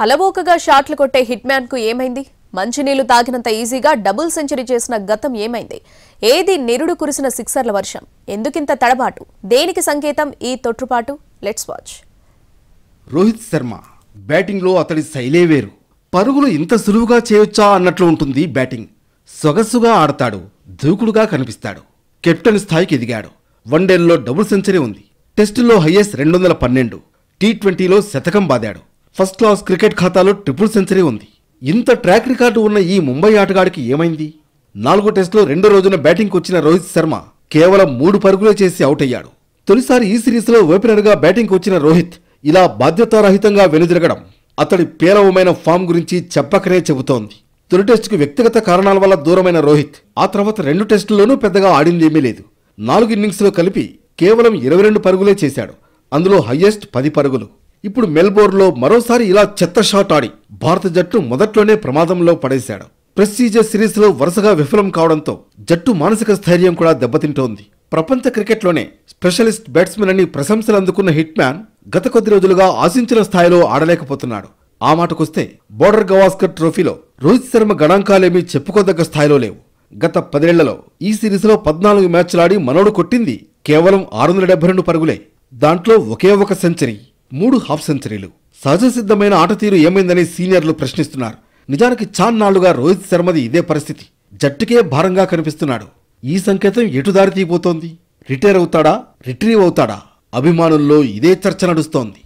అలవోకగా షాట్లు కొట్టే హిట్ మ్యాన్ కు ఏమైంది? మంచినీళ్లు తాగినంత ఈజీగా డబుల్ సెంచరీ చేసిన గతం ఏమైంది? ఏది నిరుడు కురిసిన సిక్సర్ల వర్షం? ఎందుకింత తడబాటు? దేనికి సంకేతం ఈ తొట్టుపాటు? Let's watch. రోహిత్ శర్మ బ్యాటింగ్లో అతడి శైలే వేరు. పరుగులు ఇంత సులువుగా చేయొచ్చా అన్నట్లు ఉంటుంది బ్యాటింగ్. సొగసుగా ఆడతాడు, దూకుడుగా కనిపిస్తాడు. కెప్టెన్ స్థాయికి ఎదిగాడు. వన్డేల్లో డబుల్ సెంచరీ ఉంది. టెస్టుల్లో హైయెస్ట్ 212, టీ20లో శతకం బాదాడు. ఫస్ట్ క్లాస్ క్రికెట్ ఖాతాలో ట్రిపుల్ సెంచరీ ఉంది. ఇంత ట్రాక్ రికార్డు ఉన్న ఈ ముంబై ఆటగాడికి ఏమైంది? 4 టెస్టులో రెండో రోజున బ్యాటింగ్కి వచ్చిన రోహిత్ శర్మ కేవలం 3 పరుగులే చేసి అవుట్ అయ్యాడు. తొలిసారి ఈ సిరీస్లో ఓపెనర్గా బ్యాటింగ్కి వచ్చిన రోహిత్ ఇలా బాధ్యతారహితంగా వెనుదిరగడం అతడి పేలవమైన ఫామ్ గురించి చెప్పకనే చెబుతోంది. తొలి టెస్టుకు వ్యక్తిగత కారణాల వల్ల దూరమైన రోహిత్ ఆ తర్వాత 2 టెస్టుల్లోనూ పెద్దగా ఆడిందేమీ లేదు. 4 ఇన్నింగ్స్లో కలిపి కేవలం 22 పరుగులే చేశాడు. అందులో హైయెస్ట్ 10 పరుగులు. ఇప్పుడు మెల్బోర్న్లో మరోసారి ఇలా చెత్త షాట్ ఆడి భారత జట్టు మొదట్లోనే ప్రమాదంలో పడేశాడు. ప్రెస్టీజియస్ సిరీస్లో వరుసగా విఫలం కావడంతో జట్టు మానసిక స్థైర్యం కూడా దెబ్బతింటోంది. ప్రపంచ క్రికెట్లోనే స్పెషలిస్ట్ బ్యాట్స్మెన్ అని ప్రశంసలు అందుకున్న హిట్ మ్యాన్ గత కొద్ది రోజులుగా ఆశించిన స్థాయిలో ఆడలేకపోతున్నాడు. ఆ మాటకొస్తే బోర్డర్ గవాస్కర్ ట్రోఫీలో రోహిత్ శర్మ గణాంకాలేమీ చెప్పుకోదగ్గ స్థాయిలో లేవు. గత 10 ఏళ్లలో ఈ సిరీస్లో 14 మ్యాచ్లాడి మనోడు కొట్టింది కేవలం 672 పరుగులే. దాంట్లో ఒకే ఒక సెంచరీ, 3 హాఫ్ సెంచరీలు. సహజ సిద్ధమైన ఆట తీరు ఏమైందని సీనియర్లు ప్రశ్నిస్తున్నారు. నిజానికి చాన్నాళ్లుగా రోహిత్ శర్మది ఇదే పరిస్థితి. జట్టుకే భారంగా కనిపిస్తున్నాడు. ఈ సంకేతం ఎటు దారి తీయబోతోంది? రిటైర్ అవుతాడా? రిట్రీవ్ అవుతాడా? అభిమానుల్లో ఇదే చర్చ నడుస్తోంది.